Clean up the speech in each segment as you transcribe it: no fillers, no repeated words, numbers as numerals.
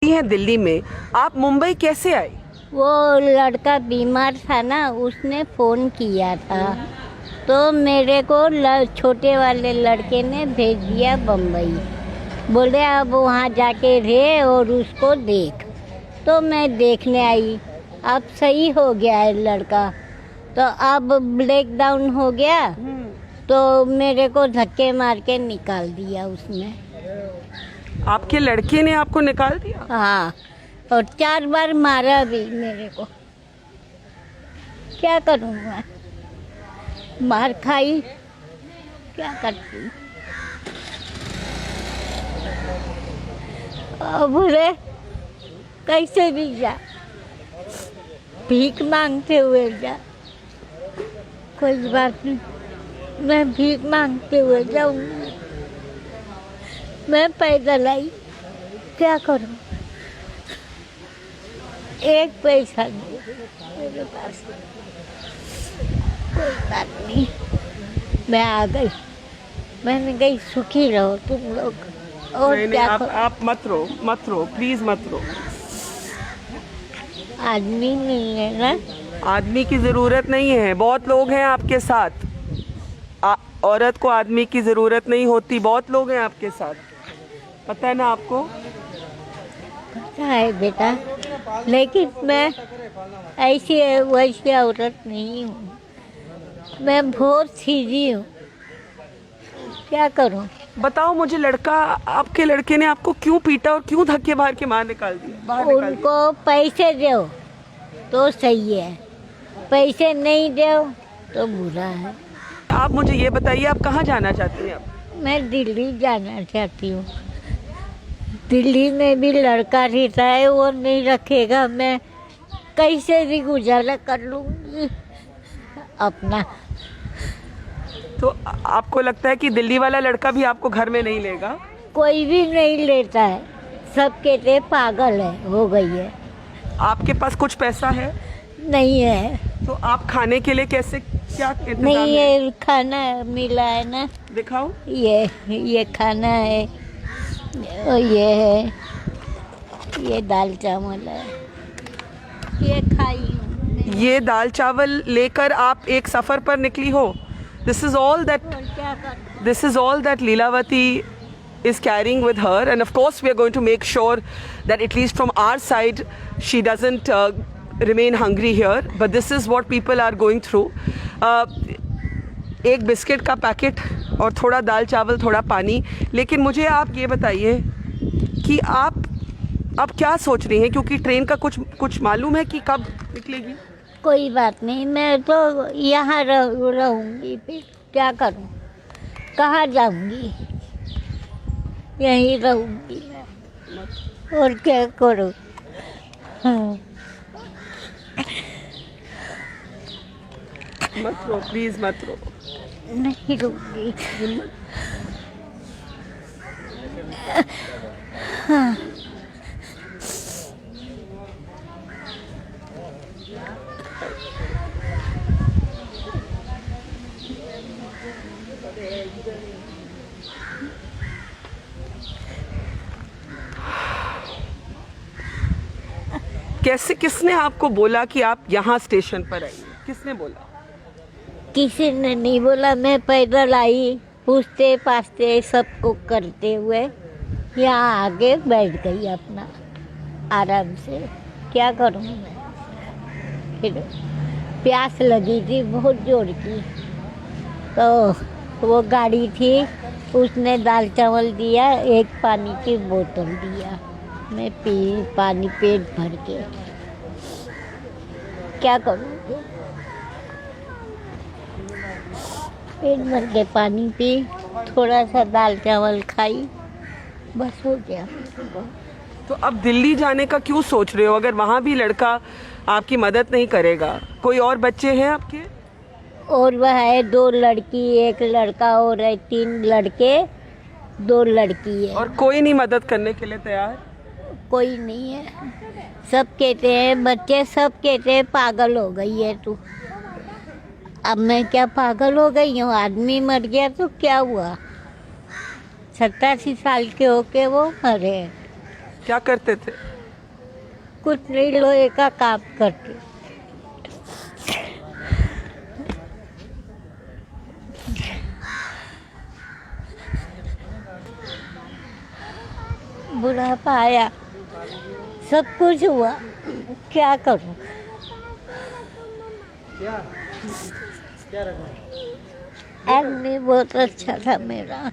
रहती हैं दिल्ली में, आप मुंबई कैसे आई? वो लड़का बीमार था ना, उसने फ़ोन किया था तो मेरे को छोटे वाले लड़के ने भेज दिया बम्बई। बोले अब वहाँ जाके रहे और उसको देख। तो मैं देखने आई। अब सही हो गया है लड़का, तो अब ब्रेक डाउन हो गया तो मेरे को धक्के मार के निकाल दिया उसने। आपके लड़के ने आपको निकाल दिया? हाँ, और 4 बार मारा भी मेरे को। क्या करूँ मैं? मार खाई, क्या करती हूँ? अब रे कैसे भी जा, भीख मांगते हुए जा, कोई बात नहीं, मैं भीख मांगते हुए जाऊंगी। मैं पैदल आई, क्या करूं? एक पैसा नहीं मेरे पास। कोई बात नहीं, मैं आ गई। मैंने कही सुखी रहो तुम लोग। और नहीं, क्या आप मत रो, प्लीज मत रो। आदमी नहीं है ना? आदमी की जरूरत नहीं है, बहुत लोग हैं आपके साथ। औरत को आदमी की जरूरत नहीं होती, बहुत लोग हैं आपके साथ, पता है ना आपको? पता है बेटा, लेकिन मैं ऐसी वैसी औरत नहीं हूँ। मैं बहुत सीधी हूँ, क्या करूँ? बताओ मुझे, आपके लड़के ने आपको क्यों पीटा और क्यों धक्के मार के बाहर निकाल दिया? उनको पैसे दो तो सही है, पैसे नहीं दो तो बुरा है। आप मुझे ये बताइए, आप कहाँ जाना चाहती हैं? आप मैं दिल्ली जाना चाहती हूँ। दिल्ली में भी लड़का रहता है, वो नहीं रखेगा, मैं कैसे भी गुजारा कर लूँगी अपना। तो आपको लगता है कि दिल्ली वाला लड़का भी आपको घर में नहीं लेगा? कोई भी नहीं लेता है, सब कहते हैं पागल है, हो गई है। आपके पास कुछ पैसा है? नहीं है। तो आप खाने के लिए कैसे, क्या इंतजाम नहीं, है? ये खाना मिला है ना, दिखाओ। ये खाना है, और ये है, ये दाल चावल है, ये खाई हूँ। ये दाल चावल लेकर आप एक सफर पर निकली हो? This is all that Leelavati is carrying with her, and of course we are going to make sure that at least from our side she doesn't remain hungry here, but this is what people are going through. एक biscuit का packet और थोड़ा दाल चावल, थोड़ा पानी। लेकिन मुझे आप ये बताइए कि आप क्या सोच रही हैं, क्योंकि ट्रेन का कुछ मालूम है कि कब निकलेगी? कोई बात नहीं, मैं तो यहाँ रहूँगी, फिर क्या करूँ? कहाँ जाऊँगी? यहीं रहूँगी मैं, और क्या करूँ? हाँ। मत रो, प्लीज मत रो। नहीं रहूँगी। हाँ। किसने आपको बोला कि आप यहाँ स्टेशन पर आइए? किसने बोला? किसी ने नहीं बोला, मैं पैदल आई, पूछते पाछते सबको करते हुए यहाँ आगे बैठ गई अपना आराम से। क्या करूँ मैं? फिर प्यास लगी थी बहुत जोर की, तो वो गाड़ी थी, उसने दाल चावल दिया, एक पानी की बोतल दिया, मैं पी पानी पेट भर के। क्या करूँगी? पेट भर के पानी पी, थोड़ा सा दाल चावल खाई, बस हो गया। तो अब दिल्ली जाने का क्यों सोच रहे हो, अगर वहाँ भी लड़का आपकी मदद नहीं करेगा? कोई और बच्चे हैं आपके? और वह है 2 लड़की, 1 लड़का, और है 3 लड़के, 2 लड़की है। और कोई नहीं मदद करने के लिए तैयार? कोई नहीं है। सब कहते हैं, बच्चे सब कहते हैं पागल हो गई है तू। अब मैं क्या पागल हो गई हूँ? आदमी मर गया तो क्या हुआ? 87 साल के होके वो मरे। क्या करते थे? कुछ नहीं, लोहे का काम करती। बुढ़ापा आया, सब कुछ हुआ, क्या करूं। आदमी बहुत अच्छा था मेरा।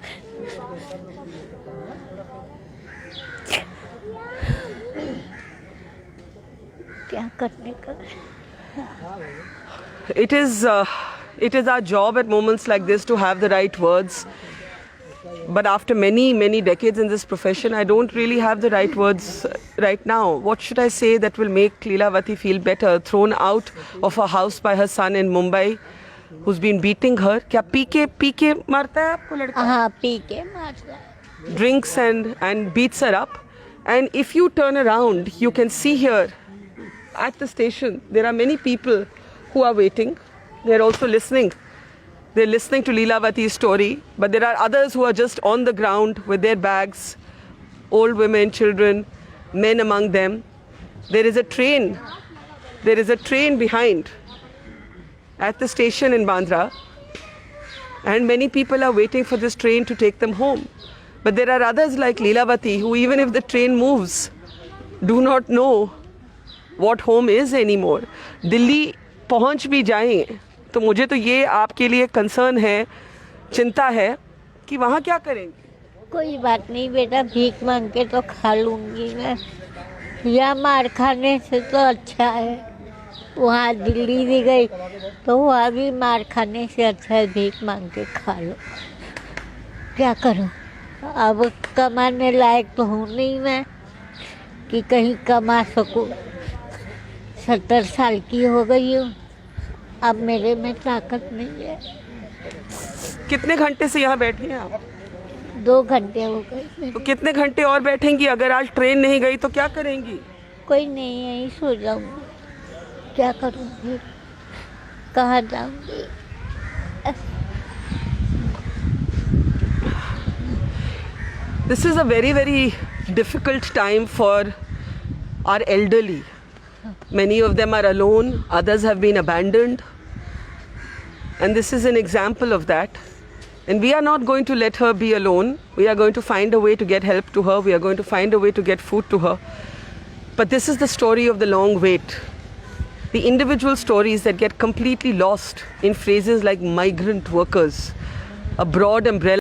क्या करने का। It is our job at moments like this to have the right words. But after many decades in this profession, I don't really have the right words right now. What should I say that will make Leelavati feel better? Thrown out of her house by her son in Mumbai, who's been beating her. क्या P के मारता है आपको लड़का? हाँ, P के मारता है। Drinks and beats her up. And if you turn around, you can see here at the station, there are many people who are waiting. They're also listening. They're listening to Leelavati's story, but there are others who are just on the ground with their bags, old women, children, men among them. There is a train. There is a train behind at the station in Bandra, and many people are waiting for this train to take them home. But there are others like Leelavati who, even if the train moves, do not know what home is anymore. Delhi पहुंच भी जाएं तो मुझे तो ये आपके लिए concern है, चिंता है कि वहाँ क्या करेंगे। कोई बात नहीं बेटा, भीख मांग के तो खा लूंगी मैं। या मार खाने से तो अच्छा है। वहाँ दिल्ली भी गई तो वहाँ भी मार खाने से अच्छा है भीख मांग के खा लो। क्या करूँ, अब कमाने लायक तो हूँ नहीं मैं कि कहीं कमा सकूँ। 70 साल की हो गई हूँ, अब मेरे में ताकत नहीं है। कितने घंटे से यहाँ बैठी हैं आप? 2 घंटे हो गए। तो कितने घंटे और बैठेंगी? अगर आज ट्रेन नहीं गई तो क्या करेंगी? कोई नहीं, यहीं सो जाऊंगी। क्या करूँगी, कहाँ जाऊंगी। This is a very difficult time for our elderly. Many of them are alone, others have been abandoned. And this is an example of that. And we are not going to let her be alone. We are going to find a way to get help to her. We are going to find a way to get food to her. But this is the story of the long wait. The individual stories that get completely lost in phrases like migrant workers, a broad umbrella.